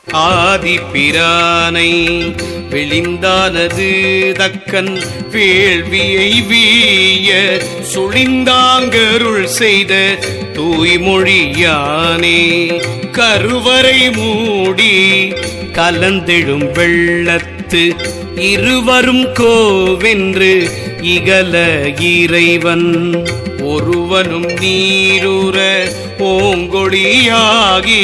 ஆதி பிரானை வெளிந்தானது தக்கன் வேள்வியை வீய சுழிந்தாங்கருள் செய்த தூய்மொழியானே கருவறை மூடி கலந்தெழும் வெள்ளத்து இருவரும் கோவென்று இகல இறைவன் ஒருவனும் நீருற ஓங்கொழியாகி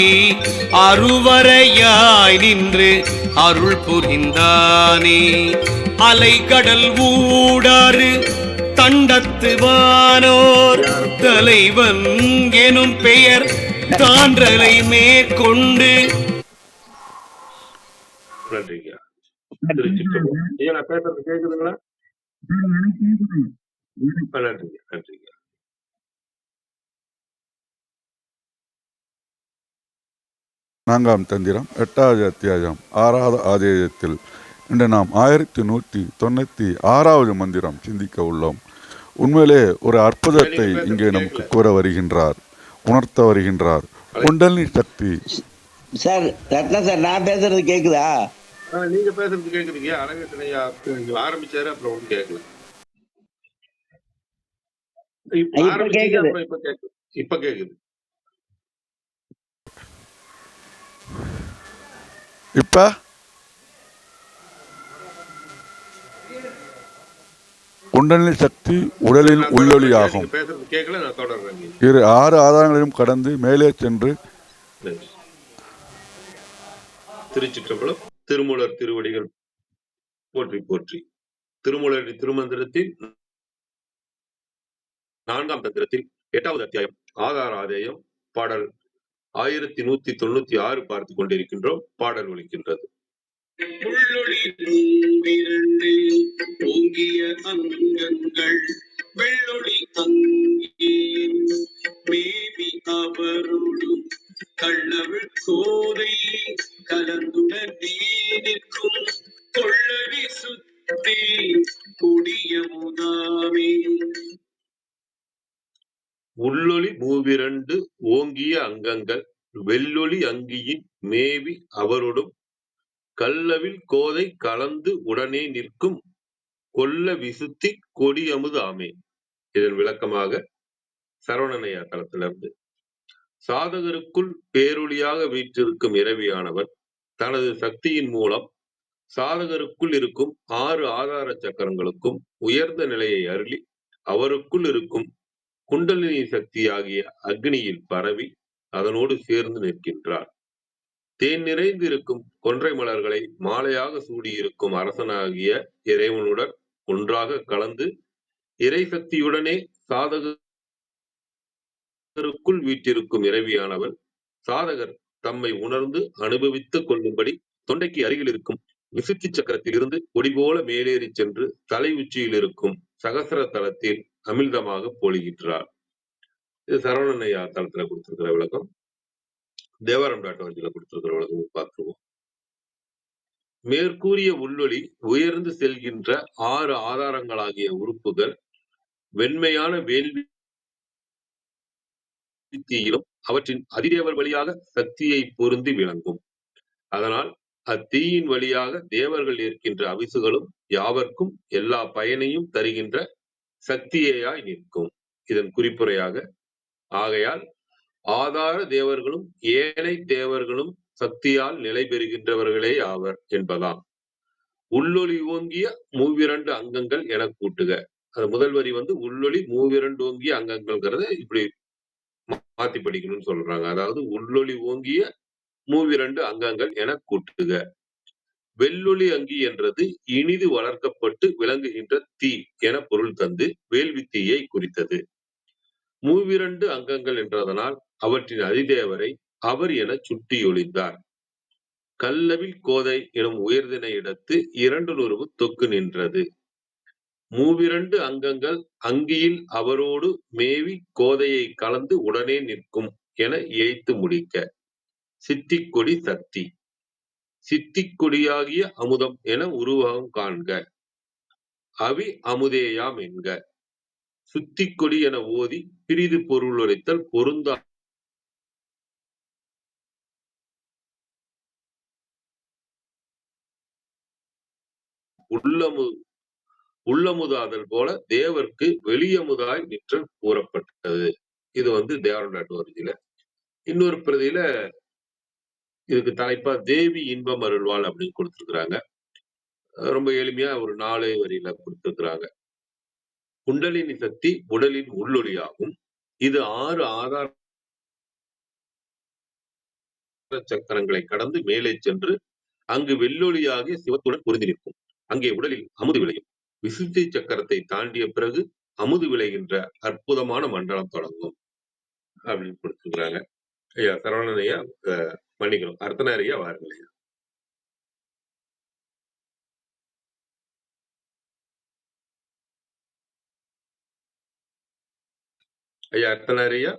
அருவரையாய் நின்று அருள் புரிந்தானே அலைகடல் ஊடாறு தண்டத்து வானோர் தலைவன் எனும் பெயர் தான்றலை மேற்கொண்டு பேசுறது கேக்குதுங்களா? நன்றிங்க நன்றிங்க. நான்காம் தந்திரம் 8வது அத்தியாயம் 6வது ஆதேயத்தில் இன்று நாம் 1196வது மந்திரம் சிந்திக்க உள்ளோம். உண்மையிலே ஒரு அற்புதத்தை இங்கே நமக்கு கூற வருகின்றார், உணர்த்த வருகின்றார். குண்டலினி சக்தி. சார் ரத்னா சார், நான் பேசுறது கேக்குதா? நீங்க பேசுறது கேக்குறீங்க. அழகேசனையா ஆரம்பிச்சாரு, அப்புறம் ஒண்ணு கேட்கல. இப்ப கேக்குது. இப்ப கேக்குது. இப்ப குண்டலினி சக்தி உடலின் உள்ளொளியாகும். இரு 6 ஆதாரங்களையும் கடந்து மேலே சென்று திருச்சிற்றம்பலம். திருமூலர் திருவடிகள் போற்றி போற்றி. திருமூலர் திருமந்திரத்தில் 4ஆம் தந்திரத்தில் 8வது அத்தியாயம் ஆதார ஆதேயம் பாடல் 1196 பார்த்து கொண்டிருக்கின்றோம். பாடல் ஒலிக்கின்றது. உள்ளொளி இரண்டு ஓங்கிய அங்கங்கள் வெள்ளொளி அங்கியின் மேவி அவரோடு கள்ளவிழ் கோதை கலந்துடன் நிற்கும் கொள்ளவி சுத்தி கொடிய முதாமே. உள்ளொளி மூவிரண்டு ஓங்கிய அங்கங்கள் வெள்ளொளி அங்கியின் மேவி அவரோடும் கள்ளவில் கோதை கலந்து உடனே நிற்கும் கொல்ல விசுத்தி கொடி அமுது ஆமே. இதன் விளக்கமாக சரவணனையா தளத்திலிருந்து, சாதகருக்குள் பேரொளியாக வீற்றிருக்கும் இறைவியானவர் தனது சக்தியின் மூலம் சாதகருக்குள் இருக்கும் 6 ஆதார சக்கரங்களுக்கும் உயர்ந்த நிலையை அருளி அவருக்குள் இருக்கும் குண்டலினி சக்தியாகிய அக்னியில் பரவி அதனோடு சேர்ந்து நிற்கின்றார். தேன் நிறைந்து இருக்கும் கொன்றை மலர்களை மாலையாக சூடியிருக்கும் அரசனாகிய இறைவனுடன் ஒன்றாக கலந்து இறை சக்தியுடனே சாதகருக்குள் வீற்றிருக்கும் இறைவியானவள் சாதகர் தம்மை உணர்ந்து அனுபவித்துக் கொள்ளும்படி தொண்டைக்கு அருகில் இருக்கும் விசுத்தி சக்கரத்தில் இருந்து கொடி போல மேலேறி சென்று தலை உச்சியில் இருக்கும் சகசர தலத்தில் அமிழ்தமாக பொழிகின்றார். இது சரவணனையா தளத்துல கொடுத்திருக்கிற விளக்கம். தேவாரம் .org கொடுத்திருக்கிற விளக்கம் பார்த்துருவோம். மேற்கூறிய உள்ளொளி உயர்ந்து செல்கின்ற 6 ஆதாரங்களாகிய உறுப்புகள் வெண்மையான வேள்வித்தீயிலும் அவற்றின் அதிதேவர் வழியாக சக்தியை பொருந்தி விளங்கும். அதனால் அத்தீயின் வழியாக தேவர்கள் ஏற்கின்ற அவிசுகளும் யாவர்க்கும் எல்லா பயனையும் தருகின்ற சக்தியேயாய் நிற்கும். இதன் குறிப்புரையாக, ஆகையால் ஆதார தேவர்களும் ஏனை தேவர்களும் சக்தியால் நிலை பெறுகின்றவர்களே ஆவர் என்பதாம். உள்ளொளி ஓங்கிய மூவிரண்டு அங்கங்கள் என கூட்டுக. அது முதல் வரி உள்ளொளி மூவிரண்டு ஓங்கிய அங்கங்கள்ங்கிறத இப்படி மாத்தி படிக்கணும்னு சொல்றாங்க. அதாவது உள்ளொளி ஓங்கிய மூவிரண்டு அங்கங்கள் என கூட்டுக. வெள்ளொளி அங்கி என்றது இனிது வளர்க்கப்பட்டு விளங்குகின்ற தீ என பொருள் தந்து வேள்வி தீயை குறித்தது. மூவிரண்டு அங்கங்கள் என்றதனால் அவற்றின் அதிதேவரை அவர் என சுட்டியொழிந்தார். கல்லவில் கோதை எனும் உயர்தினை இடத்து 2 நுறுவு தொக்கு நின்றது. மூவிரண்டு அங்கங்கள் அங்கியில் அவரோடு மேவி கோதையை கலந்து உடனே நிற்கும் என ஏய்த்து முடிக்க. சித்திக்கொடி சக்தி சித்திக்கொடியாகிய அமுதம் என உருவகம் காண்க. அவி அமுதேயாம் என்க. சுத்திக்கொடி என ஓதி பிரிது பொருள் உரைத்தல் பொருந்தா உள்ளமுதாதல் போல தேவர்க்கு வெளியமுதாய் நிற்றல் கூறப்பட்டது. இது தேவரண்ட அட்டுவர்ஜில. இன்னொரு பிரதியில இதுக்கு தலைப்பா தேவி இன்பம் அருள்வாள் அப்படின்னு கொடுத்திருக்கிறாங்க. ரொம்ப எளிமையா ஒரு 4 வரியில கொடுத்திருக்கிறாங்க. குண்டலினி சக்தி உடலின் உள்ளொளியாகும். இது 6 ஆதார சக்கரங்களை கடந்து மேலே சென்று அங்கு வெள்ளொளியாகிய சிவத்துடன் பொருந்தி நிற்கும். அங்கே உடலில் அமுது விளையும். விசுத்தி சக்கரத்தை தாண்டிய பிறகு அமுது விளைகின்ற அற்புதமான மண்டலம் தொடங்கும் அப்படின்னு கொடுத்திருக்கிறாங்க. ஐயா சரவணன் ஐயா, மன்னிக்கணும், அர்த்தனார் ஐயா வாருங்கள் ஐயா. ஐயா அர்த்தனார் ஐயா,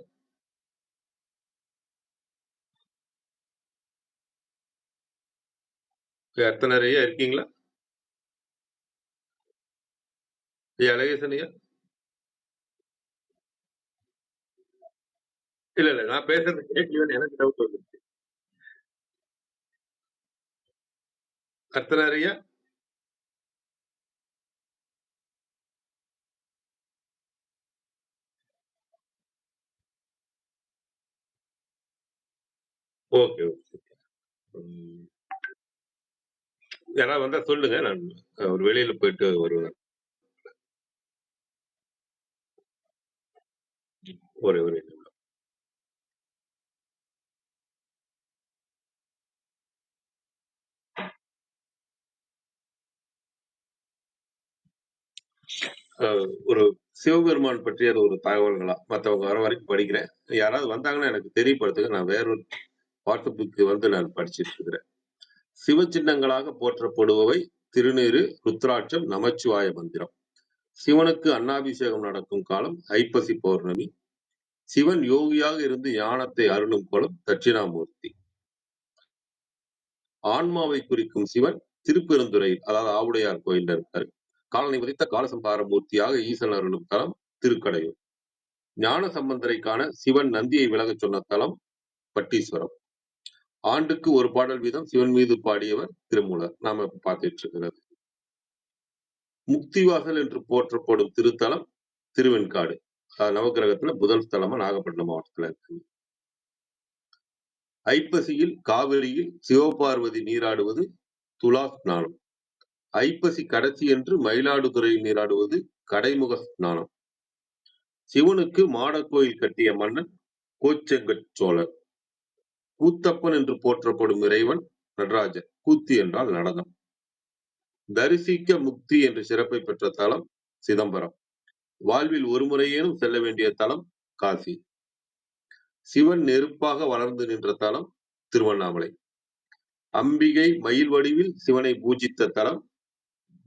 அர்த்தனார் ஐயா இருக்கீங்களா? ஐயா அழகேசன் ஐயா, இல்ல நான் பேசுறது கேட்கலன்னு எனக்கு டவுட் வந்துருச்சு. அர்த்தனார் ஐயா, ஓகே ஓகே. யாராவது வந்தா சொல்லுங்க, நான் ஒரு வெளியில போயிட்டு வருவேன். ஒரே ஒரு நிமிடம். ஒரு சிவபெருமான் பற்றிய ஒரு தகவல்களா மற்றவங்க வர வரைக்கும் படிக்கிறேன். யாராவது வந்தாங்கன்னா எனக்கு தெரியப்படுத்துங்க. நான் வேறொரு வாட்ஸ்அப்புக்கு நான் படிச்சிட்டு இருக்கிறேன். சிவ சின்னங்களாக போற்றப்படுபவை திருநீறு, ருத்ராட்சம், நமச்சிவாய மந்திரம். சிவனுக்கு அன்னாபிஷேகம் நடக்கும் காலம் ஐப்பசி பௌர்ணமி. சிவன் யோகியாக இருந்து ஞானத்தை அருளும் கோலம் தட்சிணாமூர்த்தி. ஆன்மாவை குறிக்கும் சிவன் திருப்பெருந்துறை, அதாவது ஆவுடையார் கோயில் இருக்காரு. காலனை உதித்த காலசம்பார மூர்த்தியாக ஈசன் அருளும் தலம் திருக்கடையூர். ஞான சம்பந்தரை காண சிவன் நந்தியை விலகச் சொன்ன தலம் பட்டீஸ்வரம். ஆண்டுக்கு ஒரு பாடல் வீதம் சிவன் மீது பாடியவர் திருமூலர். நாம பார்த்துட்டு இருக்கிறது. முக்திவாசல் என்று போற்றப்படும் திருத்தலம் திருவெண்காடு. நவகிரகத்துல முதல் ஸ்தலமா நாகப்பட்டினம் மாவட்டத்துல இருக்கு. ஐப்பசியில் காவிரியில் சிவபார்வதி நீராடுவது துலா ஸ்நானம். ஐப்பசி கடைசி என்று மயிலாடுதுறையில் நீராடுவது கடைமுக ஸ்நானம். சிவனுக்கு மாடக்கோயில் கட்டிய மன்னன் கோச்செங்கட் சோழர். கூத்தப்பன் என்று போற்றப்படும் இறைவன் நடராஜர். கூத்து என்றால் நடனம். தரிசிக்க முக்தி என்று சிறப்பை பெற்ற தலம் சிதம்பரம். வாழ்வில் ஒரு முறையேனும் செல்ல வேண்டிய தலம் காசி. சிவன் நெருப்பாக வளர்ந்து நின்ற தலம் திருவண்ணாமலை. அம்பிகை மயில் வடிவில் சிவனை பூஜித்த தலம்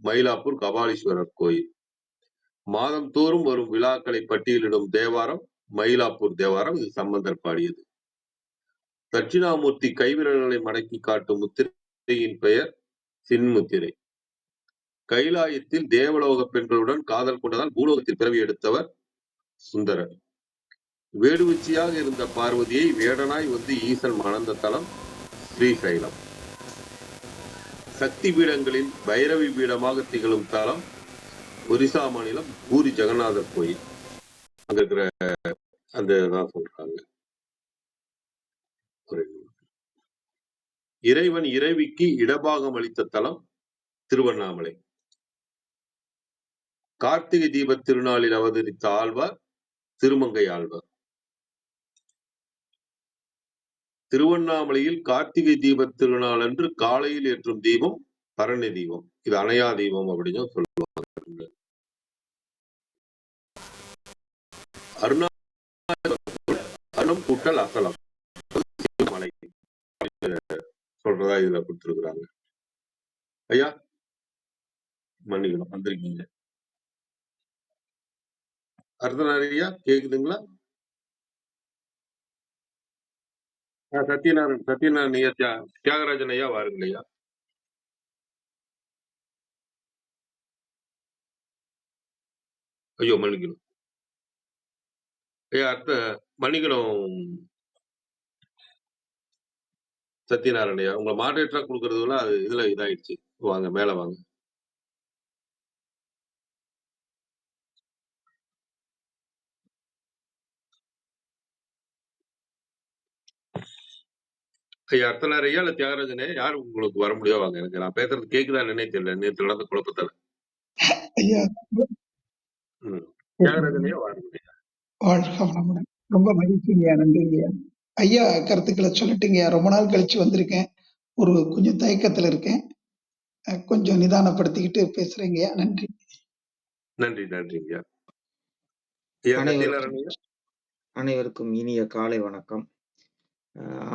மயிலாப்பூர் கபாலீஸ்வரர் கோயில். மாதம் தோறும் வரும் விழாக்களை பட்டியலிடும் தேவாரம் மயிலாப்பூர் தேவாரம். இது சம்பந்தர் பாடியது. தட்சிணாமூர்த்தி கைவிரல்களை மடக்கி காட்டும் முத்திரையின் பெயர் சின்முத்திரை. கைலாயத்தில் தேவலோக பெண்களுடன் காதல் கொண்டதால் பூலோகத்தில் பிறவி எடுத்தவர் சுந்தரர். வேடுவச்சியாக இருந்த பார்வதியை வேடனாய் வந்து ஈசன் மணந்த தலம் ஸ்ரீசைலம். சக்தி பீடங்களில் பைரவி பீடமாக திகழும் தலம் ஒரிசா மாநிலம் பூரி ஜெகநாதர் கோயில். அங்க இருக்கிற அந்த சொல்றாங்க. இறைவன் இறைவிக்கு இடபாகம் அளித்த தலம் திருவண்ணாமலை. கார்த்திகை தீப திருநாளில் அவதரித்த ஆழ்வார் திருமங்கை ஆழ்வார். திருவண்ணாமலையில் கார்த்திகை தீப திருநாள் அன்று காலையில் ஏற்றும் தீபம் பரணி தீபம். இது அணையா தீபம் அப்படின்னு சொல்லுவாங்க. அருணம் கூட்டல் அசலம் மலை சொல்றதா இதுல கொடுத்திருக்கிறாங்க. ஐயா மன்னிக்கணும், வந்திருக்கீங்க. அர்த்தநாரியா கேக்குதுங்களா? சத்யநாராயண் ஐயா, தியாகராஜன் ஐயா வாருங்கள் ஐயா. ஐயோ மன்னிக்கணும் ஐயா, மன்னிக்கணும் சத்யநாராயண் ஐயா, உங்களை மாடரேட்டரா கொடுக்கறதுல அது இதுல இதாயிடுச்சு. வாங்க மேல வாங்க. ஐயா அர்த்தனார் ஐயா இல்ல தியாகராஜனே யார் உங்களுக்கு வர முடியும் வாங்க. எனக்கு நான் பேசுறது கேக்குதா என்னன்னே தெரியல. நேத்து நடந்த குழப்பத்தால. ஐயா தியாகராஜன் ஐயா வாருங்க. வாழ்க வளமுடன். ரொம்ப மகிழ்ச்சிங்கய்யா, நன்றிங்கய்யா. ஐயா கருத்துக்களை சொல்லட்டுங்கய்யா. ரொம்ப நாள் கழிச்சு வந்திருக்கேன். ஒரு கொஞ்சம் தயக்கத்துல இருக்கேன். கொஞ்சம் நிதானப்படுத்திக்கிட்டு பேசுறேங்கய்யா. நன்றி. நன்றி நன்றிங்க ஐயா. அனைவருக்கும் சத்யநாராயணன் ஐயா. அனைவருக்கும் இனிய காலை வணக்கம்.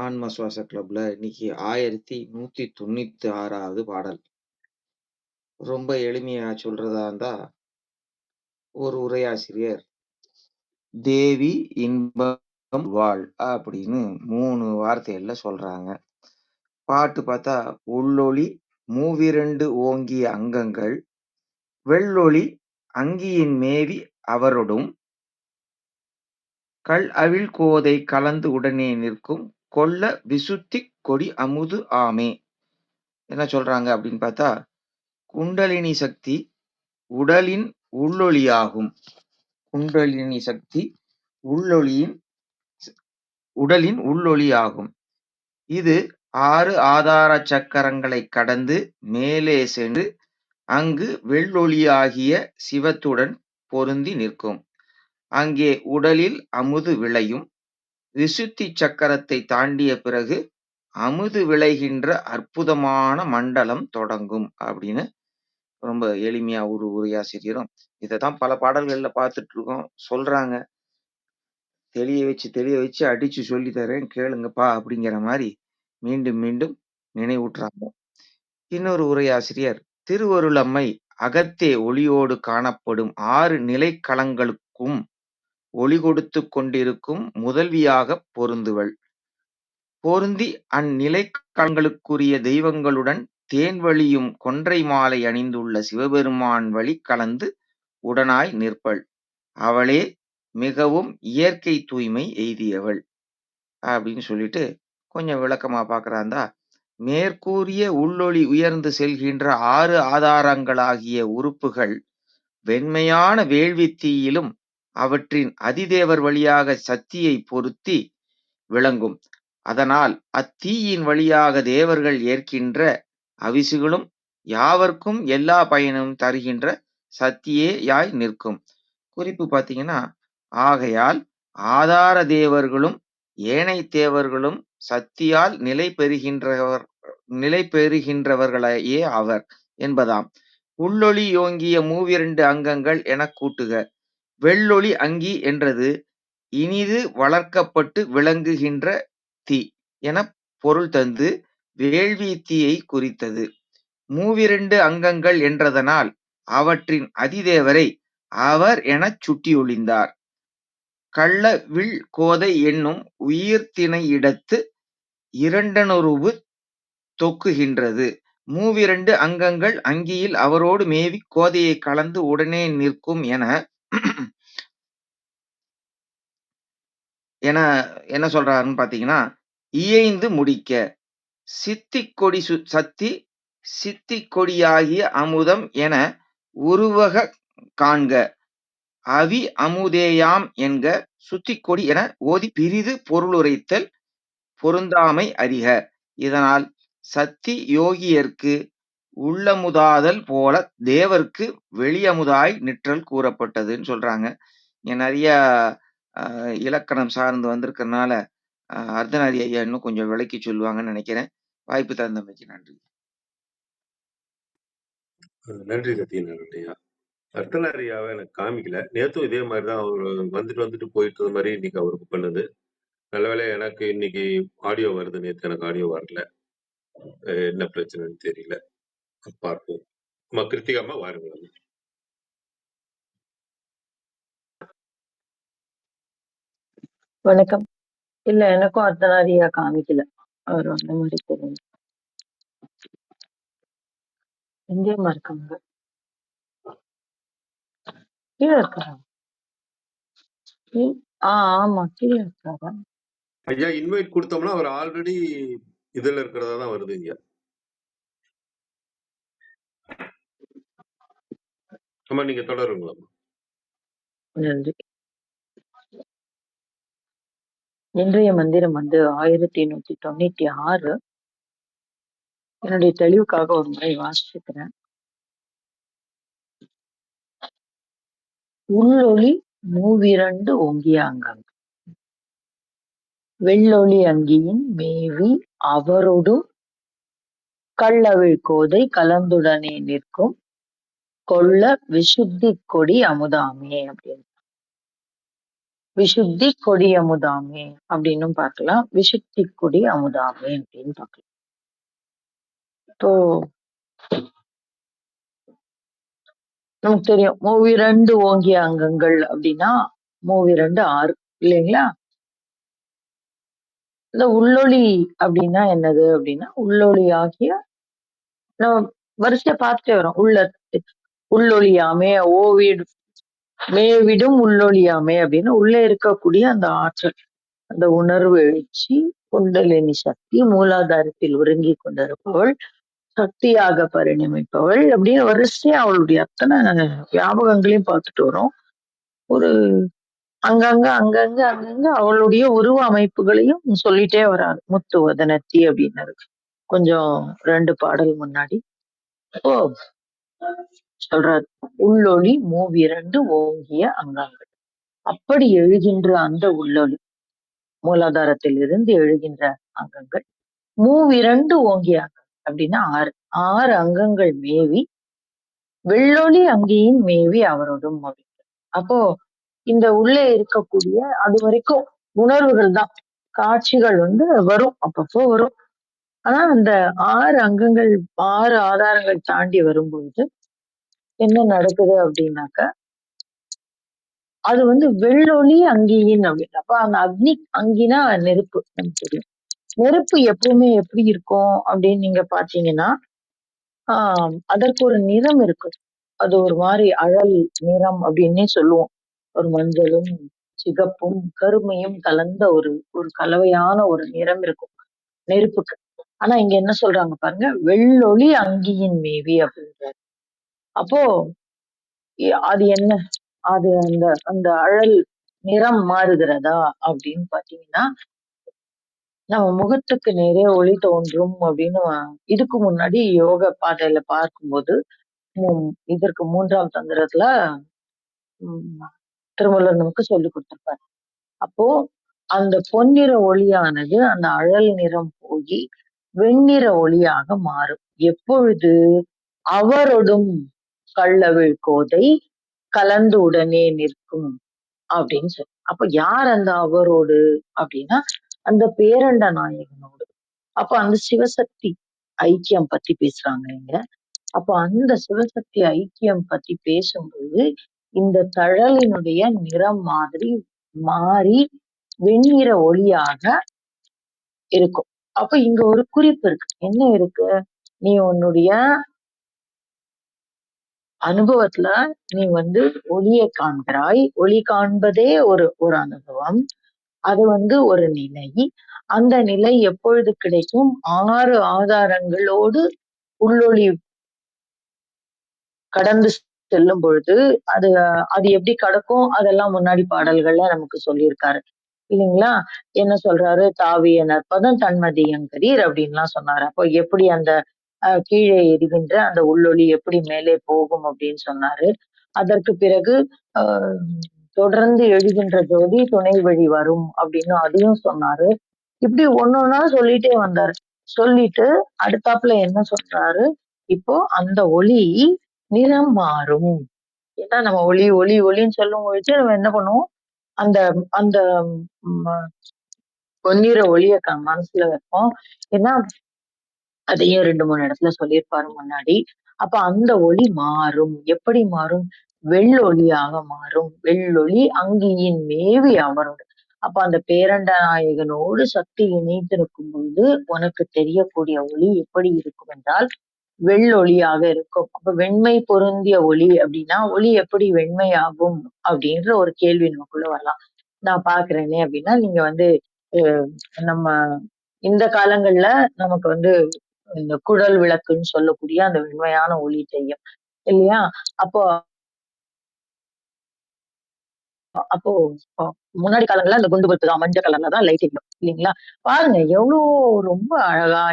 ஆன்ம சுவாச கிளப்ல இன்னைக்கு 1196வது பாடல். ரொம்ப எளிமையா சொல்றதா இருந்தா, ஒரு உரையாசிரியர் தேவி இன்பம் வாழ் அப்படின்னு 3 வார்த்தைகள்ல சொல்றாங்க. பாட்டு பார்த்தா, உள்ளொளி மூவிரண்டு ஓங்கிய அங்கங்கள் வெள்ளொளி அங்கியின் மேவி அவரொடும் கல் அவிழ் கோதை கலந்து உடனே நிற்கும் கொல்ல விசுத்திக் கொடி அமுது ஆமே. என்ன சொல்றாங்க அப்படின்னு பார்த்தா, குண்டலினி சக்தி உடலின் உள்ளொளியாகும். குண்டலினி சக்தி உடலின் உள்ளொளியாகும். இது 6 ஆதார சக்கரங்களை கடந்து மேலே சென்று அங்கு வெள்ளொளியாகிய சிவத்துடன் பொருந்தி நிற்கும். அங்கே உடலில் அமுது விளையும். விசுத்தி சக்கரத்தை தாண்டிய பிறகு அமுது விளைகின்ற அற்புதமான மண்டலம் தொடங்கும் அப்படின்னு ரொம்ப எளிமையா ஒரு உரையாசிரியரும் இதைத்தான் பல பாடல்கள்ல பார்த்துட்டு இருக்கோம், சொல்றாங்க. தெளிய வச்சு அடிச்சு சொல்லி தரேன் கேளுங்கப்பா அப்படிங்கிற மாதிரி மீண்டும் மீண்டும் நினைவூட்டுறாங்க. இன்னொரு உரையாசிரியர், திருவருளம்மை அகத்தே ஒளியோடு காணப்படும் 6 நிலைக்களங்களுக்கும் ஒளி கொடுத்து கொண்டிருக்கும் முதல்வியாக பொருந்துவள். பொருந்தி அந்நிலைக்களங்களுக்குரிய தெய்வங்களுடன் தேன் வழியும் கொன்றை மாலை அணிந்துள்ள சிவபெருமான் வழி கலந்து உடனாய் நிற்பள். அவளே மிகவும் இயற்கை தூய்மை எய்தியவள் அப்படின்னு சொல்லிட்டு கொஞ்சம் விளக்கமா பார்க்கறாந்தா, மேற்கூறிய உள்ளொளி உயர்ந்து செல்கின்ற 6 ஆதாரங்களாகிய உறுப்புகள் வெண்மையான வேள்வித்தீயிலும் அவற்றின் அதிதேவர் வழியாக சக்தியை பொருத்தி விளங்கும். அதனால் அத்தீயின் வழியாக தேவர்கள் ஏற்கின்ற அவிசுகளும் யாவர்க்கும் எல்லா பயனும் தருகின்ற சக்தியேயாய் நிற்கும். குறிப்பு பார்த்தீங்கன்னா, ஆகையால் ஆதார தேவர்களும் ஏனை தேவர்களும் சக்தியால் நிலை பெறுகின்றவர்களையே ஆவர் என்பதாம். உள்ளொளி யோங்கிய மூவிரண்டு அங்கங்கள் எனக் கூட்டுக. வெள்ளொளி அங்கி என்றது இனிது வளர்க்கப்பட்டு விளங்குகின்ற தீ எனப் பொருள் தந்து வேள்வி தீயை குறித்தது. மூவிரண்டு அங்கங்கள் என்றதனால் அவற்றின் அதிதேவரை அவர் எனச் சுட்டியொழிந்தார். கள்ள வில் கோதை என்னும் உயிர்த்திணையிடத்து இரண்டனுருவு தொக்குகின்றது. மூவிரண்டு அங்கங்கள் அங்கியில் அவரோடு மேவி கோதையை கலந்து உடனே நிற்கும் என என்ன சொல்றாருன்னு பாத்தீங்கன்னா, இயைந்து முடிக்க சித்திக்கொடி சக்தி சித்திக்கொடியாகிய அமுதம் என உருவக காண்க. அவி அமுதேயாம் என்க சுத்திக்கொடி என ஓதி பிரிது பொருளுரைத்தல் பொருந்தாமை அறிக. இதனால் சத்தி யோகியர்க்கு உள்ளமுதாதல் போல தேவர்க்கு வெளியமுதாய் நிற்றல் கூறப்பட்டதுன்னு சொல்றாங்க. இங்க நிறைய இலக்கணம் சார்ந்து வந்திருக்கிறதுனால அர்த்தநாரி ஐயா இன்னும் கொஞ்சம் விளக்கி சொல்லுவாங்கன்னு நினைக்கிறேன். வாய்ப்பு தந்தமைக்கு நன்றி. நன்றி சத்யநாராயணன் ஐயா. அர்த்தநார் ஐயாவை எனக்கு காமிக்கல. நேத்தும் இதே மாதிரிதான் அவரு வந்துட்டு போயிட்டு இருந்த மாதிரி இன்னைக்கு அவருக்கு பண்ணுது. நல்லவேளை எனக்கு இன்னைக்கு ஆடியோ வருது. நேத்து எனக்கு ஆடியோ வரல. என்ன பிரச்சனைன்னு தெரியல. பார்ப்போம். கிருத்திகாமா வாருங்க. வணக்கம். இல்ல எனக்கும் அர்த்தநாரியா காமிக்கல. அவர் வந்த மாதிரி தெரியும். எங்கேயுமா இருக்காங்க? கீழே இருக்காரா? ஆமா கீழே இருக்காரா? ஐயா இன்வைட் கொடுத்தோம்னா அவர் ஆல்ரெடி இதுல இருக்கிறதா தான் வருது இங்க. ஆமா நீங்க தொடருங்களா? நன்றி. இன்றைய மந்திரம் 1196. என்னுடைய தெளிவுக்காக ஒரு முறை வாசிச்சுக்கிறேன். உள்ளொளி மூவிரண்டு ஓங்கிய அங்கம், வெள்ளொளி அங்கியின் மேவி அவரொடும் கள்ளவிழ் கோதை கலந்துடனே நிற்கும் கொள்ள விசுத்தி கொடி அமுதாமே அப்படின்னு. விசுத்தி கொடி அமுதாமே அப்படின்னும் பார்க்கலாம், விசுத்தி கொடி அமுதாமே அப்படின்னு பார்க்கலாம். இப்போ நமக்கு தெரியும் மூவிரண்டு ஓங்கிய அங்கங்கள் அப்படின்னா மூவிரண்டு 6 இல்லைங்களா? இந்த உள்ளொளி அப்படின்னா என்னது அப்படின்னா, உள்ளொளி ஆகிய நம்ம வரிசையா பார்த்துட்டே வரோம். உள்ளொளியாமே, ஓவிடு மேவிடும் உள்ளொளியாமே அப்படின்னு உள்ளே இருக்கக்கூடிய அந்த ஆற்றல், அந்த உணர்வு எழுச்சி, குண்டலினி சக்தி, மூலாதாரத்தில் உறங்கி கொண்டிருப்பவள், சக்தியாக பரிணமிப்பவள் அப்படின்னு வரிசையா அவளுடைய அத்தனை ஞாபகங்களையும் பார்த்துட்டு வரோம். ஒரு அங்கங்க அவளுடைய உருவ அமைப்புகளையும் சொல்லிட்டே வராரு. முத்து வதனத்தி அப்படின்னாரு கொஞ்சம் 2 பாடல் முன்னாடி. ஓ சொல்றாரு, உள்ளொளி மூவிரண்டு ஓங்கிய அங்கங்கள். அப்படி எழுகின்ற அந்த உள்ளொளி, மூலாதாரத்தில் இருந்து எழுகின்ற அங்கங்கள் மூவிரண்டு ஓங்கிய அங்கம் அப்படின்னா 6 6 அங்கங்கள் மேவி வெள்ளொளி அங்கேயின் மேவி அவரோடும் அப்படி. அப்போ இந்த உள்ளே இருக்கக்கூடிய அது வரைக்கும் உணர்வுகள் தான், காட்சிகள் வரும், அப்பப்போ வரும். ஆனா அந்த 6 அங்கங்கள் 6 ஆதாரங்கள் தாண்டி வரும்பொழுது என்ன நடக்குது அப்படின்னாக்க, அது வெள்ளொளி அங்கியின் அப்படின்னு. அப்ப அந்த அக்னி அங்கினா நெருப்பு, நமக்கு தெரியும். நெருப்பு எப்பவுமே எப்படி இருக்கும் அப்படின்னு நீங்க பாத்தீங்கன்னா, அதற்கு ஒரு நிறம் இருக்கு. அது ஒரு மாதிரி அழல் நிறம் அப்படின்னே சொல்லுவோம். ஒரு மஞ்சளும் சிகப்பும் கருமையும் கலந்த ஒரு ஒரு கலவையான ஒரு நிறம் இருக்கும் நெருப்புக்கு. ஆனா இங்க என்ன சொல்றாங்க பாருங்க, வெள்ளொளி அங்கியின் மேவி அப்படின்றாரு. அப்போ அது என்ன, அது அந்த அந்த அழல் நிறம் மாறுகிறதா அப்படின்னு பாத்தீங்கன்னா, நம்ம முகத்துக்கு நேரே ஒளி தோன்றும் அப்படின்னு இதுக்கு முன்னாடி யோக பாதையில பார்க்கும்போது இதற்கு 3ஆம் தந்திரத்துல திருமூலர் நமக்கு சொல்லி கொடுத்திருப்பாரு. அப்போ அந்த பொன்னிற ஒளியானது அந்த அழல் நிறம் போய் வெண்ணிற ஒளியாக மாறும். எப்பொழுது அவரொடும் கள்ளவிழ் கோதை கலந்து உடனே நிற்கும் அப்படின்னு சொல்லி. அப்ப யார் அந்த அவரோடு அப்படின்னா, அந்த பேரண்ட நாயகனோடு. அப்ப அந்த சிவசக்தி ஐக்கியம் பத்தி பேசுறாங்க இங்க. அப்ப அந்த சிவசக்தி ஐக்கியம் பத்தி பேசும்போது இந்த தழலினுடைய நிறம் மாதிரி மாறி வெண்ணிற ஒளியாக இருக்கும். அப்ப இங்க ஒரு குறிப்பு இருக்கு. என்ன இருக்கு? நீ உன்னுடைய அனுபவத்துல நீ ஒளியை காண்கிறாய். ஒளி காண்பதே ஒரு அனுபவம். அது ஒரு நிலை. அந்த நிலை எப்பொழுது கிடைக்கும்? 6 ஆதாரங்களோடு உள்ளொளி கடந்து செல்லும் பொழுது அது அது எப்படி கடக்கும்? அதெல்லாம் முன்னாடி பாடல்கள்ல நமக்கு சொல்லியிருக்காரு இல்லைங்களா? என்ன சொல்றாரு? தாவிய நற்பதம் தன்மதியங்கரீர் அப்படின்லாம் சொன்னாரு. அப்போ எப்படி அந்த கீழே எரிகின்ற அந்த உள்ளொளி எப்படி மேலே போகும் அப்படின்னு சொன்னாரு. அதற்கு பிறகு தொடர்ந்து எழுகின்ற ஜோதி துணை வழி வரும் அப்படின்னு அதையும் சொன்னாரு. இப்படி ஒன்னொன்னா சொல்லிட்டே வந்தாரு. சொல்லிட்டு அடுத்தாப்புல என்ன சொல்றாரு? இப்போ அந்த ஒளி நிறம் மாறும். ஏன்னா நம்ம ஒளி ஒளி ஒளின்னு சொல்லும் பொழுது நம்ம என்ன பண்ணுவோம்? அந்த அந்த பொன்னிற ஒளிய மனசுல வைப்போம். ஏன்னா அதையும் 2, 3 இடத்துல சொல்லியிருப்பாரு முன்னாடி. அப்ப அந்த ஒளி மாறும். எப்படி மாறும்? வெள்ளொளியாக மாறும். வெள்ளொளி அங்கியின் மேவி அவரோடு. அப்ப அந்த பேரண்ட நாயகனோடு சக்தி இணைந்திருக்கும் பொழுது உனக்கு தெரியக்கூடிய ஒளி எப்படி இருக்கும் என்றால் வெள்ளொளியாக இருக்கும். அப்ப வெண்மை பொருந்திய ஒளி அப்படின்னா ஒளி எப்படி வெண்மையாகும் அப்படின்ற ஒரு கேள்வி நமக்குள்ள வரலாம். நான் பாக்குறேனே அப்படின்னா, நீங்க நம்ம இந்த காலங்கள்ல நமக்கு இந்த குழல் விளக்குன்னு சொல்லக்கூடிய அந்த வெண்மையான ஒளி தெரியும் இல்லையா? அப்போ அப்போ அ முன்னாடி காலங்கள்ல அந்த குண்டு பல்ப் தான் மஞ்ச கலர்ல தான் லைட் எரியும் இல்லைங்களா? பாருங்க எவ்ளோ ரொம்ப அழகா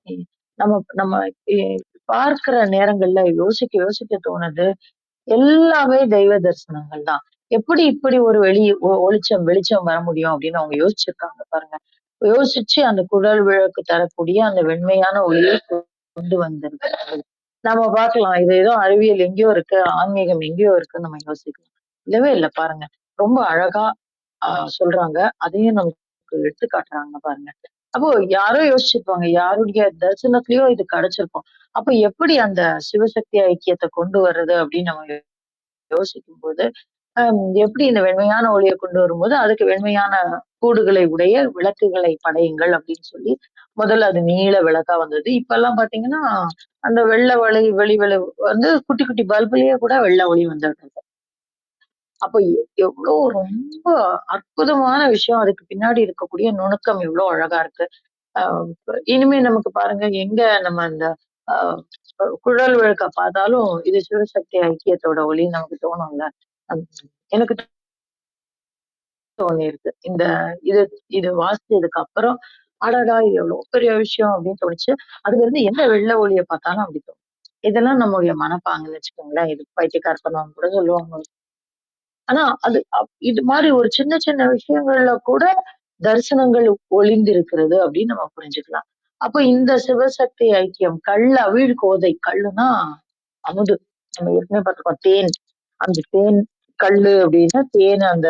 இ நம்ம நம்ம எ பார்க்கிற நேரங்கள்ல யோசிக்க யோசிக்க தோணுது. எல்லாமே தெய்வ தரிசனங்கள் தான். எப்படி இப்படி ஒரு வெளிச்சம் வர முடியும் அப்படின்னு அவங்க யோசிச்சிருக்காங்க பாருங்க. யோசிச்சு அந்த குழல் விளக்கு தரக்கூடிய அந்த வெண்மையான ஒளியை கொண்டு வந்திருக்கிறார்கள். நம்ம பார்க்கலாம். இது ஏதோ அறிவியல் எங்கேயோ இருக்கு, ஆன்மீகம் எங்கேயோ இருக்குன்னு நம்ம யோசிக்கலாம். இல்லவே இல்ல பாருங்க. ரொம்ப அழகா ஆ சொல்றாங்க. அதையும் நமக்கு எடுத்து காட்டுறாங்க பாருங்க. அப்போ யாரோ யோசிச்சிருப்பாங்க. யாருடைய தரிசனத்திலயோ இது கிடைச்சிருக்கும். அப்ப எப்படி அந்த சிவசக்தி ஐக்கியத்த கொண்டு வர்றது அப்படின்னு நம்ம யோசிக்கும்போது, எப்படி இந்த வெண்மையான ஒளிய கொண்டு வரும்போது, அதுக்கு வெண்மையான கூடுகளை உடைய விளக்குகளை படையுங்கள் அப்படின்னு சொல்லி, முதல்ல அது நீல விளக்கா வந்தது. இப்பல்லாம் பார்த்தீங்கன்னா, அந்த வெள்ள வெளி வந்து குட்டி குட்டி பல்புலயே கூட வெள்ள ஒளி வந்துடுது. அப்ப எவ்ளோ ரொம்ப அற்புதமான விஷயம். அதுக்கு பின்னாடி இருக்கக்கூடிய நுணுக்கம் எவ்ளோ அழகா இருக்கு. அ இனிமே நமக்கு பாருங்க, எங்க நம்ம அந்த அ குழல் விளக்க பார்த்தாலும், இது சிவசக்தி ஐக்கியத்தோட ஒளின்னு நமக்கு தோணும்ல. அம் எனக்கு தோணியிருக்கு. இது இது வாசிச்சதுக்கு அப்புறம், அடடா! இது எவ்ளோ பெரிய விஷயம் அப்படின்னு தோணுச்சு. அதுலருந்து எந்த வெள்ள ஒளிய பார்த்தாலும் அப்படி தோணும். இதெல்லாம் நம்முடைய மனப்பாங்குன்னு வச்சுக்கோங்களேன். இது பைத்தியக்காரத்தனம்னு கூட சொல்லுவாங்க. ஆனா, அது இது மாரி ஒரு சின்ன சின்ன விஷயங்கள்ல கூட தரிசனங்கள் ஒளிந்திருக்கிறது அப்படின்னு நம்ம புரிஞ்சுக்கலாம். அப்ப இந்த சிவசக்தி ஐக்கியம் அவிழ் கோதை. கள்ளுன்னா அமுது. நம்ம ஏற்கனவே பார்த்துருக்கோம். தேன். அந்த தேன் கள்ளு அப்படின்னா தேன் அந்த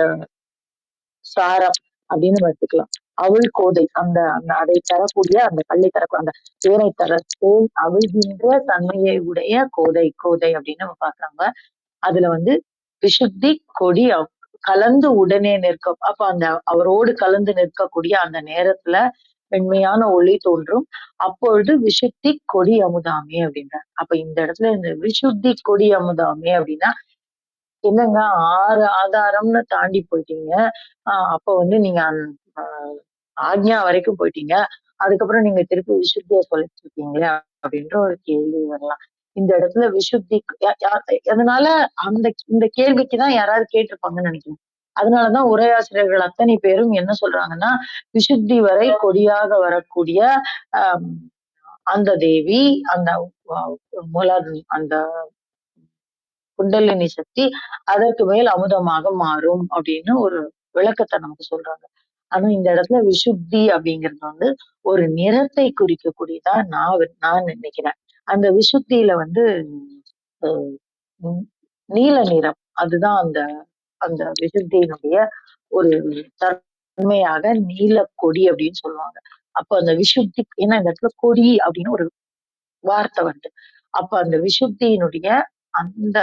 சாரம் அப்படின்னு வச்சுக்கலாம். அவிழ் கோதை. அந்த அந்த அதை தரக்கூடிய அந்த கல்லை அந்த தேனை தேன் அவிழ்கின்ற தன்மையை உடைய கோதை கோதை அப்படின்னு நம்ம பார்க்கறாங்க. அதுல வந்து விசுத்தி கொடி கலந்து உடனே நிற்கும். அப்ப அந்த அவரோடு கலந்து நிற்கக்கூடிய அந்த நேரத்துல வெண்மையான ஒளி தோன்றும். அப்பொழுது விசுத்தி கொடி அமுதாமே அப்படின்றார். அப்ப இந்த இடத்துல இந்த விசுத்தி கொடி அமுதாமே அப்படின்னா என்னங்க 6 ஆதாரம்னு தாண்டி போயிட்டீங்க. அப்ப வந்து நீங்க அ ஆக்ஞா வரைக்கும் போயிட்டீங்க. அதுக்கப்புறம் நீங்க திருப்பி விசுத்திய சொல்லிட்டு இருக்கீங்களே அப்படின்ற ஒரு கேள்வி வரலாம். இந்த இடத்துல விசுத்தி யா யா அதனால இந்த கேள்விக்கு தான் யாராவது கேட்டிருப்பாங்கன்னு நினைக்கிறேன். அதனாலதான் உரையாசிரியர்கள் அத்தனை பேரும் என்ன சொல்றாங்கன்னா, விசுத்தி வரை கொடியாக வரக்கூடிய அம் அந்த தேவி, அந்த அ அந்த குண்டலினி சக்தி அதற்கு மேல் அமுதமாக மாறும் அப்படின்னு ஒரு விளக்கத்த நமக்கு சொல்றாங்க. ஆனா இந்த இடத்துல விசுத்தி அப்படிங்கிறது வந்து ஒரு நிறத்தை குறிக்கக்கூடியதா நான் நினைக்கிறேன். அந்த விசுத்தியில வந்து அ ம் நீல நிறம். அதுதான் அந்த அந்த விசுத்தியினுடைய ஒரு தன்மையாக நீலக்கொடி அப்படின்னு சொல்லுவாங்க. அப்ப அந்த விசுத்தி ஏன்னா இந்த இடத்துல கொடி அப்படின்னு ஒரு வார்த்தை வருது. அப்ப அந்த விசுத்தியினுடைய அந்த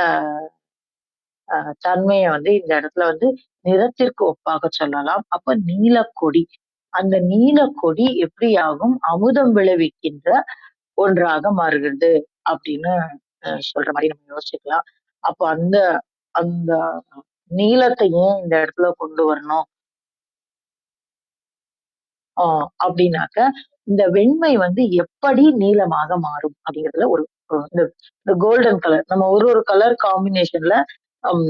தன்மைய வந்து இந்த இடத்துல வந்து நிறத்திற்கு ஒப்பாக சொல்லலாம். அப்ப நீலக்கொடி. அந்த நீலக்கொடி எப்படி ஆகும்? அமுதம் விளைவிக்கின்ற ஒன்றாக மாறுகிறது அப்படின்னு சொல்ற மாரி நம்ம யோசிச்சுக்கலாம். அப்ப அந்த அந்த நீலத்த ஏன் இந்த இடத்துல கொண்டு வரணும்? ஆ அப்படின்னாக்க, இந்த வெண்மை வந்து எப்படி நீலமாக மாறும்? அப்படிங்கிறதுல ஒரு இந்த இந்த கோல்டன் கலர் நம்ம ஒரு ஒரு கலர் காம்பினேஷன்ல அம்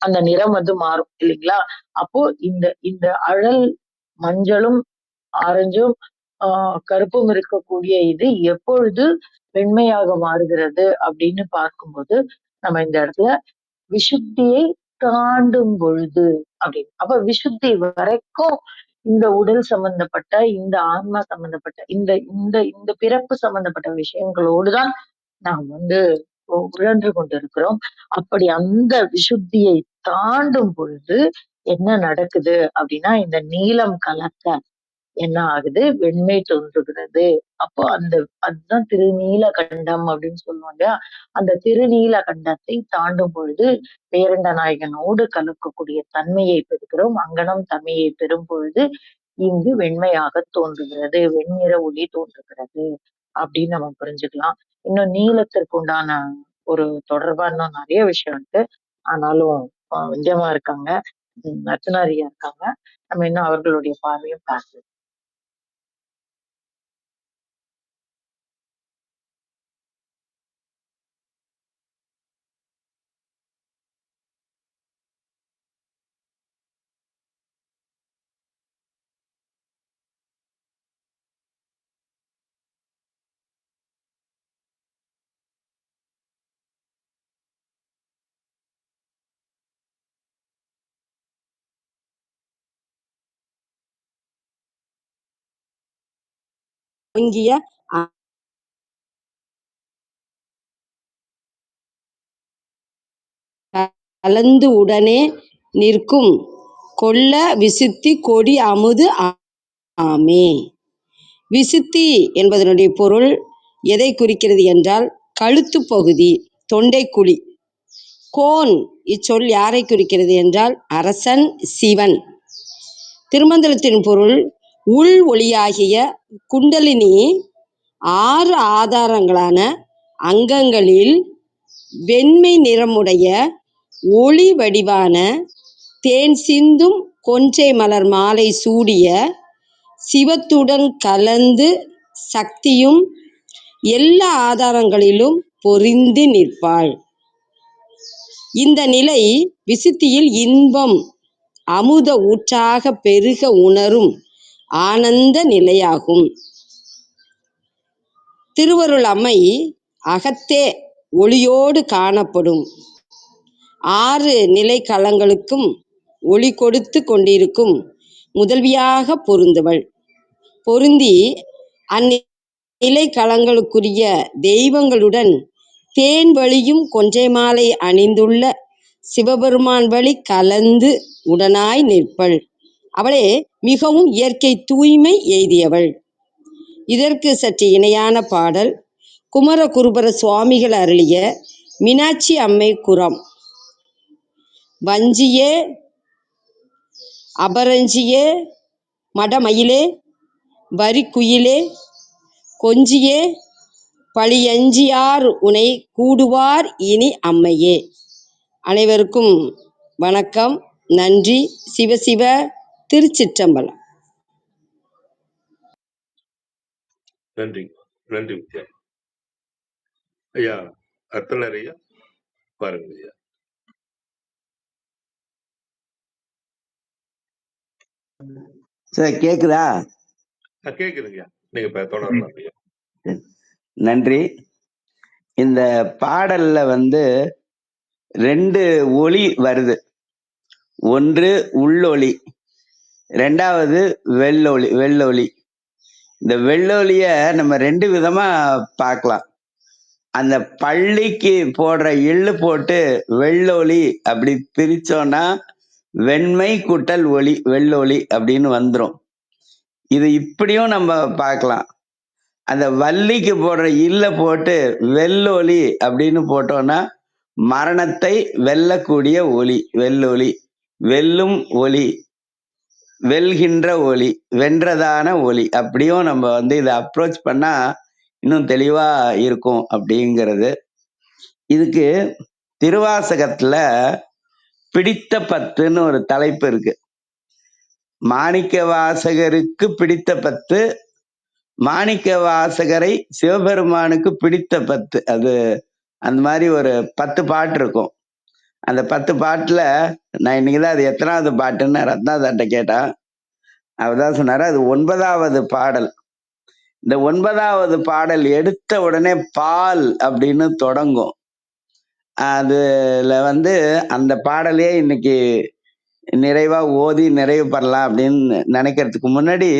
அந்த நிறம் வந்து மாறும் இல்லைங்களா? அப்போ இந்த இந்த அழல் மஞ்சளும், ஆரஞ்சும், ஆ கருப்பும் இருக்கக்கூடிய இது எப்பொழுது வெண்மையாக மாறுகிறது அப்படின்னு பார்க்கும்போது, நம்ம இந்த இடத்துல விசுத்தியை தாண்டும் பொழுது அப்படின்னு. அப்ப விசுத்தி வரைக்கும் இந்த உடல் சம்பந்தப்பட்ட, இந்த ஆன்மா சம்பந்தப்பட்ட, இந்த இந்த இந்த பிறப்பு சம்பந்தப்பட்ட விஷயங்களோடு தான் நாம் வந்து உழன்று கொண்டிருக்கிறோம். அப்படி அந்த விசுத்தியை தாண்டும் பொழுது என்ன நடக்குது அப்படின்னா, இந்த நீலம் கலக்க என்ன ஆகுது? வெண்மை தோன்றுகிறது. அப்போ அதுதான் திருநீலகண்டம் அப்படின்னு சொல்லுவோம் இல்லையா? அந்த திருநீலகண்டத்தை தாண்டும் பொழுது பேரண்ட நாயகனோடு கலக்கக்கூடிய தன்மையை பெறுகிறோம். அங்ஙனம் தன்மையை பெறும் பொழுது இங்கு வெண்மையாக தோன்றுகிறது. வெண்ணிற ஒளி தோன்றுகிறது. அப்படின்னு நம்ம புரிஞ்சுக்கலாம். இன்னும் நீலத்திற்கு உண்டான ஒரு தொடர்பா இன்னும் நெறைய விஷயம் இருக்கு. ஆனாலும் விந்தியம்மா இருக்காங்க. அர்ச்சனா இருக்காங்க. நம்ம இன்னும் அவர்களுடைய பார்வையும் பார்க்கலாம். ஓங்கிய கலந்து உடனே நிற்கும் கொள்ள விசுத்தி கொடி அமுது ஆமே. விசுத்தி என்பதனுடைய பொருள் எதை குறிக்கிறது என்றால் கழுத்து பகுதி, தொண்டைக்குழி. கோன் இச்சொல் யாரை குறிக்கிறது என்றால் அரசன் சிவன். திருமந்திரத்தின் பொருள் உள் ஒளியாகிய குண்டலினி 6 ஆதாரங்களான அங்கங்களில் வெண்மை நிறமுடைய ஒளி வடிவான தேன் சிந்தும் கொன்றை மலர் மாலை சூடிய சிவத்துடன் கலந்து சக்தியும் எல்லா ஆதாரங்களிலும் பொருந்தி நிற்பாள். இந்த நிலை விசுத்தியில் இன்பம் அமுத ஊற்றாக பெருக உணரும் ஆனந்த நிலையாகும். திருவருள் அம்மை அகத்தே ஒளியோடு காணப்படும் 6 நிலை களங்களுக்கும் ஒளி கொடுத்து கொண்டிருக்கும் முதல்வியாக பொருந்தவள். பொருந்தி அந்நிலை களங்களுக்குரிய தெய்வங்களுடன் தேன் வழியும் கொன்றை மாலை அணிந்துள்ள சிவபெருமான் வழி கலந்து உடனாய் நிற்பள். அவளே மிகவும் இயற்கை தூய்மை எய்தியவள். இதற்கு சற்று இணையான பாடல் குமர குருபர சுவாமிகள் அருளிய மீனாட்சி அம்மை குரம். வஞ்சியே அபரஞ்சியே மடமயிலே வரிக்குயிலே கொஞ்சியே பழியஞ்சியார் உனை கூடுவார் இனி அம்மையே. அனைவருக்கும் வணக்கம், நன்றி. சிவசிவ. திருச்சிற்றம்பலம். நன்றி, நன்றி வித்யா. ஐயா அர்த்தனர் ஐயா பாருங்க ஐயா. சார் கேக்குதா? கேக்குதுங்கய்யா, நீங்க இப்ப தொடரலாம் ஐயா. நன்றி. இந்த பாடல்ல 2 ஒளி வருது. ஒன்று உள்ளொளி, 2வது வெள்ளொளி. இந்த வெள்ளொளிய நம்ம 2 விதமா பார்க்கலாம். அந்த பள்ளிக்கு போடுற எள்ளு போட்டு வெள்ளொளி அப்படி பிரிச்சோம்னா வெண்மை கூட்டல் ஒளி, வெள்ளொளி அப்படின்னு வந்துடும். இது இப்படியும் நம்ம பார்க்கலாம். அந்த வள்ளிக்கு போடுற இல்ல போட்டு வெள்ளொளி அப்படின்னு போட்டோம்னா மரணத்தை வெல்லக்கூடிய ஒளி, வெள்ளொளி. வெல்லும் ஒளி, வெல்கின்ற ஒளி, வென்றதான ஒளி. அப்படியும் நம்ம இதை அப்ரோச் பண்ணா இன்னும் தெளிவா இருக்கும் அப்படிங்கிறது. இதுக்கு திருவாசகத்துல பிடித்த பத்துன்னு ஒரு தலைப்பு இருக்கு. மாணிக்க வாசகருக்கு பிடித்த பத்து, மாணிக்க வாசகரை சிவபெருமானுக்கு பிடித்த பத்து. அது அந்த மாதிரி ஒரு 10 பாட்டு இருக்கும். அந்த 10 பாட்டுல நான் இன்னைக்குதான் அது எத்தனாவது பாட்டுன்னு ரத்னாதாட்ட கேட்டான். அவர்தான் சொன்னாரு அது 9வது பாடல். இந்த 9வது பாடல் எடுத்த உடனே பால் அப்படின்னு தொடங்கும். அதுல அந்த பாடலே இன்னைக்கு நிறைவா ஓதி நிறைவு பெறலாம் அப்படின்னு நினைக்கிறதுக்கு முன்னாடி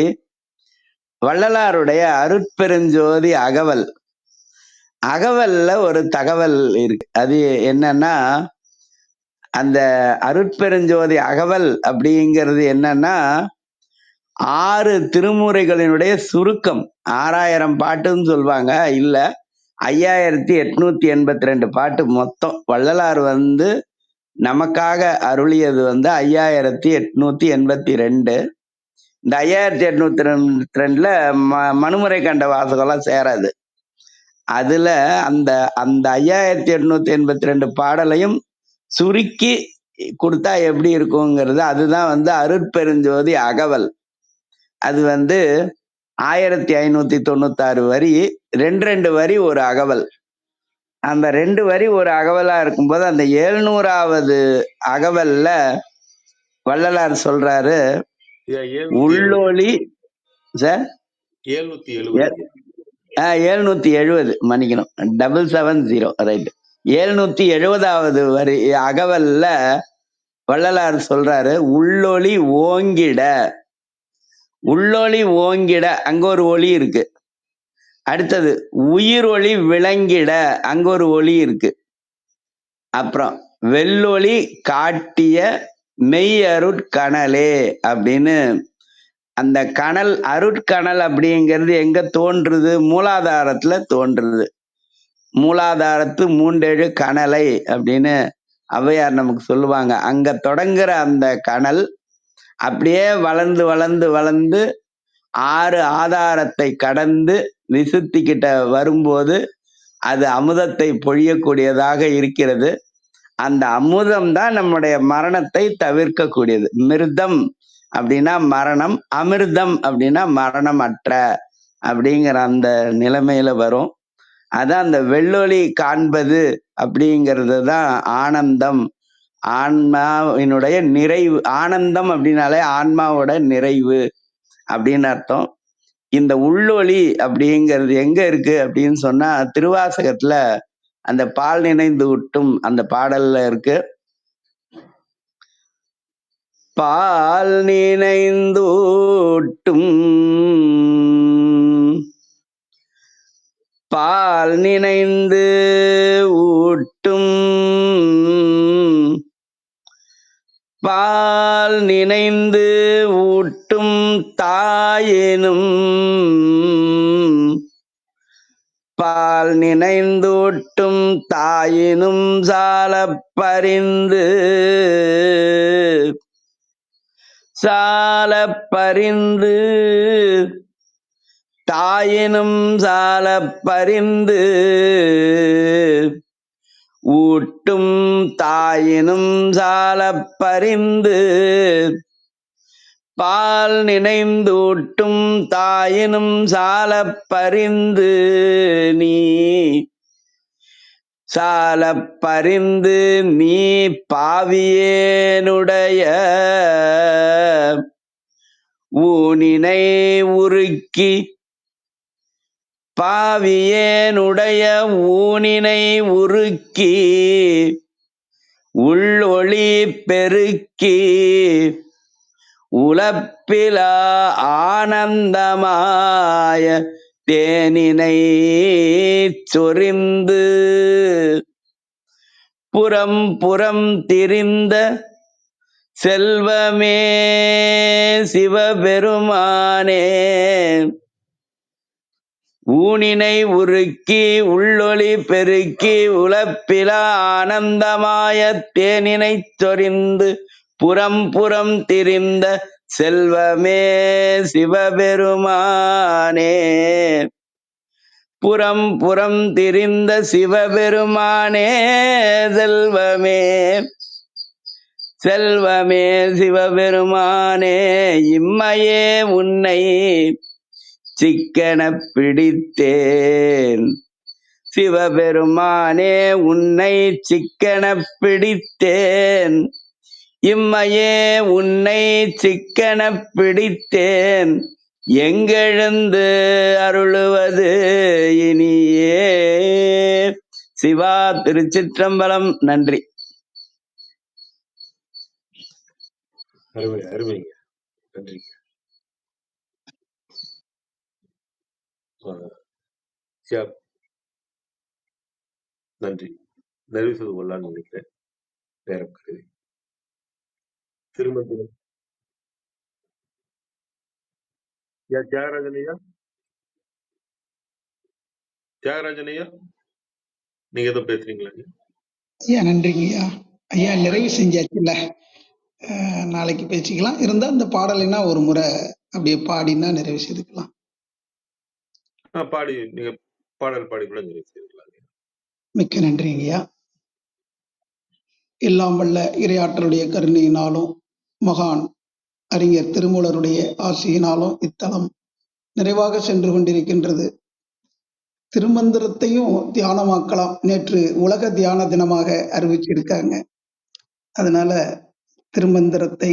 வள்ளலாருடைய அருட்பெருஞ்சோதி அகவல்ல ஒரு தகவல் இருக்கு. அது என்னன்னா, அந்த அருட்பெருஞ்சோதி அகவல் அப்படிங்கிறது என்னன்னா 6 திருமுறைகளினுடைய சுருக்கம். 6000 பாட்டுன்னு சொல்லுவாங்க, இல்ல 5882 பாட்டு மொத்தம். வள்ளலார் நமக்காக அருளியது 5882. இந்த 5882ல மனுமுறை கண்ட வாசகம்லாம் சேராது. அதுல அந்த 5882 பாடலையும் சுருக்கி கொடுத்தா எப்படி இருக்குங்கிறது, அதுதான் அருட்பெருஞ்சோதி அகவல். அது 1596 வரி, 2 வரி ஒரு அகவல். அந்த 2 வரி ஒரு அகவலா இருக்கும்போது அந்த 700வது அகவல்ல வள்ளலார் சொல்றாரு, உள்ளொளி சார் 770, மன்னிக்கணும், 770, ரைட். 770வது வரி அகவல்ல வள்ளலார் சொல்றாரு, உள்ளொளி ஓங்கிட. உள்ளொளி ஓங்கிட, அங்க ஒரு ஒளி இருக்கு. அடுத்தது உயிர் ஒளி விளங்கிட, அங்க ஒரு ஒளி இருக்கு. அப்புறம் வெள்ளொளி காட்டிய மெய் அருட்கணலே அப்படின்னு, அந்த கணல் அருட்கணல் அப்படிங்கிறது எங்க தோன்றுது? மூலாதாரத்துல தோன்றுது. மூலாதாரத்து 3 கணலை அப்படின்னு ஔவையார் நமக்கு சொல்லுவாங்க. அங்க தொடங்குற அந்த கணல் அப்படியே வளர்ந்து வளர்ந்து வளர்ந்து 6 ஆதாரத்தை கடந்து விசுத்தி கிட்ட வரும்போது அது அமுதத்தை பொழியக்கூடியதாக இருக்கிறது. அந்த அமுதம் தான் நம்முடைய மரணத்தை தவிர்க்கக்கூடியது. மிருதம் அப்படின்னா மரணம், அமிர்தம் அப்படின்னா மரணம் அற்ற அப்படிங்கிற அந்த நிலைமையில வரும். அதான் அந்த வெள்ளொளி காண்பது அப்படிங்கிறது தான் ஆனந்தம், ஆன்மாவினுடைய நிறைவு. ஆனந்தம் அப்படின்னாலே ஆன்மாவோட நிறைவு அப்படின்னு அர்த்தம். இந்த உள்ளொளி அப்படிங்கிறது எங்க இருக்கு அப்படின்னு சொன்னா, திருவாசகத்துல அந்த பால் நினைந்து ஊட்டும் அந்த பாடல்ல இருக்கு. பால் நினைந்தூட்டும், பால் நினைந்து ஊட்டும், பால் நினைந்து ஊட்டும் தாயெனும், பால் நினைந்தூட்டும் தாயினும் சாலப் பரிந்து, சாலப் பரிந்து, தாயினும் சாலப் பரிந்து ஊட்டும் தாயினும் சாலப் பரிந்து, பால் நினைந்தூட்டும் தாயினும் சாலப் பரிந்து நீ, சாலப் பரிந்து நீ பாவியேனுடைய ஊனினை உருக்கி, பாவியேனுடைய ஊனினை உருக்கி உள்ளொளி பெருக்கி உலப்பிலா ஆனந்தமாய தேனினை சொரிந்து, புறம் புறம் திரிந்த செல்வமே சிவபெருமானே, ஊனினை உருக்கி உள்ளொளி பெருக்கி உலப்பிலா ஆனந்தமாய தேனினை சொரிந்து, புறம் புறம் திரிந்த செல்வமே சிவபெருமானே, புறம் புறம் திரிந்த சிவபெருமானே, செல்வமே செல்வமே சிவபெருமானே, இம்மையே உன்னை சிக்கெனப் பிடித்தேன், சிவபெருமானே உன்னை சிக்கெனப் பிடித்தேன், இம்மையே உன்னை சிக்கெனப் பிடித்தேன், எங்கெழுந்து அருளுவது இனியே. சிவா திருச்சிற்றம்பலம். நன்றி. அருமை அருமைங்க, நன்றிங்க. சியா, நன்றி. நிறைவு செய்து கொள்ளலாம்னு நினைக்கிறேன். நேரம் கருதி திரும்ப தியாகராஜன் ஐயா, தியாகராஜன் ஐயா, நீங்க எதுவும் பேசுறீங்களா? ஐயா நன்றிங்க ஐயா. ஐயா நிறைவு செஞ்சாச்சுல்ல, நாளைக்கு பேசிக்கலாம். இருந்தா இந்த பாடலைன்னா ஒரு முறை அப்படியே பாடினா நிறைவு செய்துக்கலாம். பாடி, நீங்க பாடல் பாடி கூட நிறைவு செய்துக்கலாம். மிக்க நன்றிங்கய்யா. எல்லாம் வல்ல இறையாற்றலுடைய கருணையினாலும் மகான் அறிஞர் திருமூலருடைய ஆசியினாலும் இத்தலம் நிறைவாக சென்று கொண்டிருக்கின்றது. திருமந்திரத்தையும் தியானமாக்கலாம். நேற்று உலக தியான தினமாக அறிவிச்சிருக்காங்க. அதனால திருமந்திரத்தை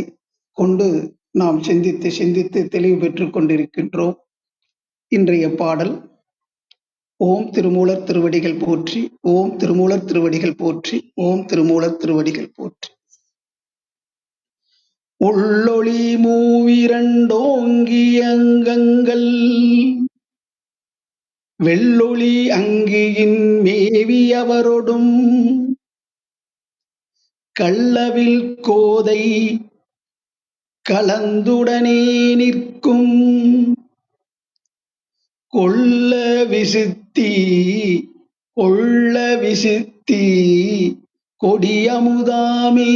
கொண்டு நாம் சிந்தித்து சிந்தித்து தெளிவு பெற்றுக் கொண்டிருக்கின்றோம். இன்றைய பாடல் ஓம் திருமூலர் திருவடிகள் போற்றி, ஓம் திருமூலர் திருவடிகள் போற்றி, ஓம் திருமூலர் திருவடிகள் போற்றி. உள்ளொளி மூவிரண்டோங்கிய அங்கங்கள் வெள்ளொளி அங்கியின் மேவியவரொடும் கள்ளவில் கோதை கலந்துடனே நிற்கும் கொள்ள விசித்தி கொடியமுதாமே.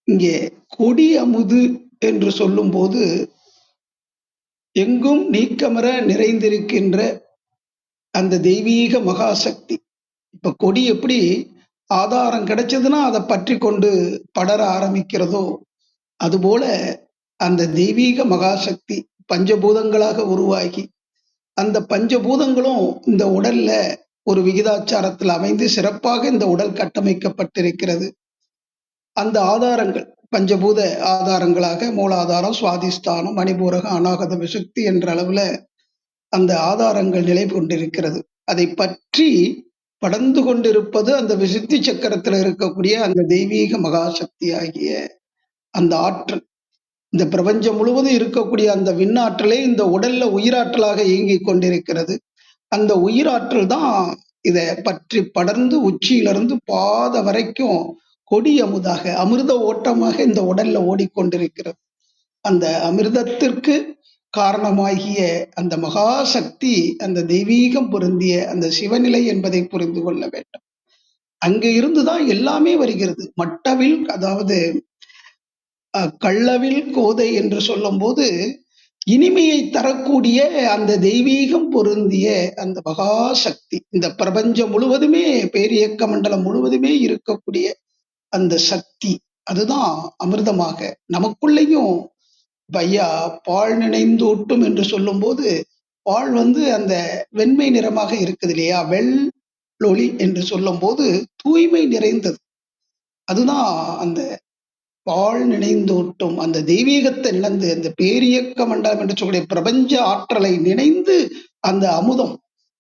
இங்கே கொடி அமுது என்று சொல்லும்போது எங்கும் நீக்கமர நிறைந்திருக்கின்ற அந்த தெய்வீக மகாசக்தி. இப்ப கொடி எப்படி ஆதாரம் கிடைச்சதுன்னா அதை பற்றி கொண்டு படர ஆரம்பிக்கிறதோ, அதுபோல அந்த தெய்வீக மகாசக்தி பஞ்சபூதங்களாக உருவாகி அந்த பஞ்சபூதங்களும் இந்த உடல்ல ஒரு விகிதாச்சாரத்தில் அமைந்து சிறப்பாக இந்த உடல் கட்டமைக்கப்பட்டிருக்கிறது. அந்த ஆதாரங்கள் பஞ்சபூத ஆதாரங்களாக மூலாதாரம், சுவாதிஷ்டானம், மணிபூரகம், அநாகத விசுக்தி என்ற அளவுல அந்த ஆதாரங்கள் நிலை கொண்டிருக்கிறது. அதை பற்றி படர்ந்து கொண்டிருப்பது அந்த விசுத்தி சக்கரத்தில் இருக்கக்கூடிய அந்த தெய்வீக மகாசக்தி ஆகிய அந்த ஆற்றல். இந்த பிரபஞ்சம் முழுவதும் இருக்கக்கூடிய அந்த விண்ணாற்றலே இந்த உடல்ல உயிராற்றலாக இயங்கிக் கொண்டிருக்கிறது. அந்த உயிராற்றல் தான் இதை பற்றி படர்ந்து உச்சியிலிருந்து பாத வரைக்கும் கொடி அமுதாக அமிர்த ஓட்டமாக இந்த உடல்ல ஓடிக்கொண்டிருக்கிறது. அந்த அமிர்தத்திற்கு காரணமாகிய அந்த மகாசக்தி அந்த தெய்வீகம் பொருந்திய அந்த சிவநிலை என்பதை புரிந்து கொள்ள வேண்டும். அங்கே இருந்துதான் எல்லாமே வருகிறது. மட்டவில், அதாவது கள்ளவில் கோதை என்று சொல்லும் போது இனிமையை தரக்கூடிய அந்த தெய்வீகம் பொருந்திய அந்த மகாசக்தி, இந்த பிரபஞ்சம் முழுவதுமே பேரியக்க மண்டலம் முழுவதுமே இருக்கக்கூடிய அந்த சக்தி, அதுதான் அமிர்தமாக நமக்குள்ளேயும் பையா பால் நினைந்தூட்டும் என்று சொல்லும் போது பால் அந்த வெண்மை நிறமாக இருக்குது இல்லையா, வெள்ளொளி என்று சொல்லும் போது தூய்மை நிறைந்தது. அதுதான் அந்த பால் நினைந்தூட்டும் அந்த தெய்வீகத்தை நினைந்து அந்த பேரியக்க மண்டலம் என்று சொல்லக்கூடிய பிரபஞ்ச ஆற்றலை நினைந்து அந்த அமுதம்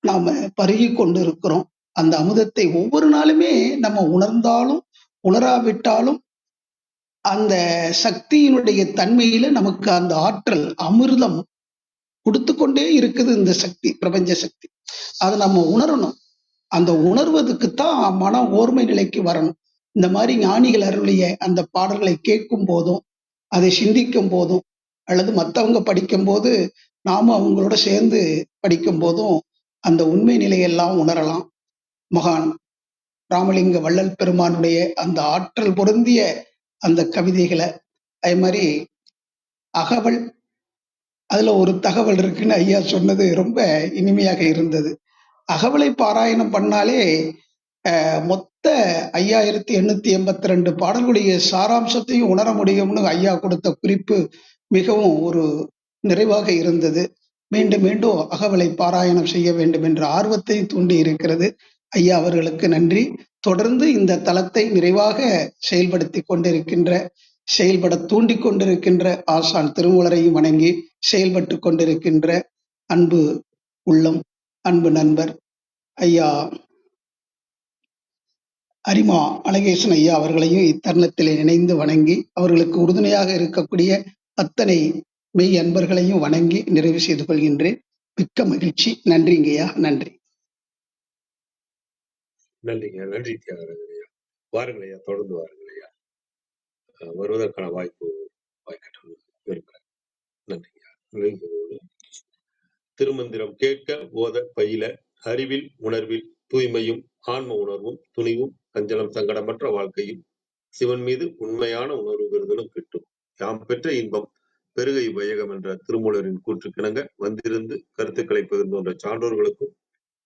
நாம பருகி கொண்டு இருக்கிறோம். அந்த அமுதத்தை ஒவ்வொரு நாளுமே நம்ம உணர்ந்தாலும் உணராவிட்டாலும் அந்த சக்தியினுடைய தன்மையில நமக்கு அந்த ஆற்றல் அமிர்தம் கொடுத்து கொண்டே இருக்குது. இந்த சக்தி பிரபஞ்ச சக்தி அதை நம்ம உணரணும். அந்த உணர்வதுக்குத்தான் மன ஓர்மை நிலைக்கு வரணும். இந்த மாதிரி ஞானிகள் அருளிய அந்த பாடல்களை கேட்கும் போதும் அதை சிந்திக்கும் போதும் அல்லது மற்றவங்க படிக்கும் போது நாம அவங்களோட சேர்ந்து படிக்கும் போதும் அந்த உண்மை நிலையெல்லாம் உணரலாம். மகான் ராமலிங்க வள்ளல் பெருமானுடைய அந்த ஆற்றல் பொருந்திய அந்த கவிதைகளை, அதே மாதிரி அகவல், அதுல ஒரு தகவல் இருக்குன்னு ஐயா சொன்னது ரொம்ப இனிமையாக இருந்தது. அகவலை பாராயணம் பண்ணாலே மொத்த 5882 பாடல்களுடைய சாராம்சத்தையும் உணர முடியும்னு ஐயா கொடுத்த குறிப்பு மிகவும் ஒரு நிறைவாக இருந்தது. மீண்டும் மீண்டும் அகவலை பாராயணம் செய்ய வேண்டும் என்ற ஆர்வத்தை தூண்டி இருக்கிறது. ஐயா அவர்களுக்கு நன்றி. தொடர்ந்து இந்த தளத்தை நிறைவாக செயல்பட தூண்டி கொண்டிருக்கின்ற ஆசான் திருமூலரையும் வணங்கி செயல்பட்டு கொண்டிருக்கின்ற அன்பு உள்ளம், அன்பு நண்பர் ஐயா அரிமா அழகேசன் ஐயா அவர்களையும் இத்தருணத்திலே நினைந்து வணங்கி அவர்களுக்கு உறுதுணையாக இருக்கக்கூடிய அத்தனை மெய் அன்பர்களையும் வணங்கி நிறைவு செய்து கொள்கின்றேன். மிக்க மகிழ்ச்சி. நன்றிங்கய்யா. நன்றி. நன்றிங்க. நன்றி தியாகராஜன். வாருங்கள் ஐயா, தொடர்ந்து வாருங்கள் ஐயா. வருவதற்கான வாய்ப்பு இருக்கிறேன். நன்றிங்க. திருமந்திரம் கேட்க ஓத பயில அறிவில் உணர்வில் தூய்மையும் ஆன்ம உணர்வும் துணிவும் சஞ்சலம் சங்கடமற்ற வாழ்க்கையும் சிவன் மீது உண்மையான உணர்வு பெறுதலும் கிட்டும். யாம் பெற்ற இன்பம் பெருகை வையகம் என்ற திருமூலரின் கூற்றுக்கிணங்க வந்திருந்து கருத்துக்களை பகிர்ந்து சான்றோர்களுக்கும்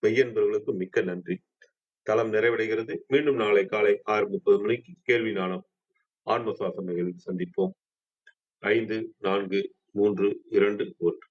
மெய்யன்பர்களுக்கும் மிக்க நன்றி. தளம் நிறைவடைகிறது. மீண்டும் நாளை காலை 6:30 மணிக்கு கேள்வி நாணம் ஆன்ம சுவாச நிகழ்வில் சந்திப்போம். 5, 4, 3, 2, 1.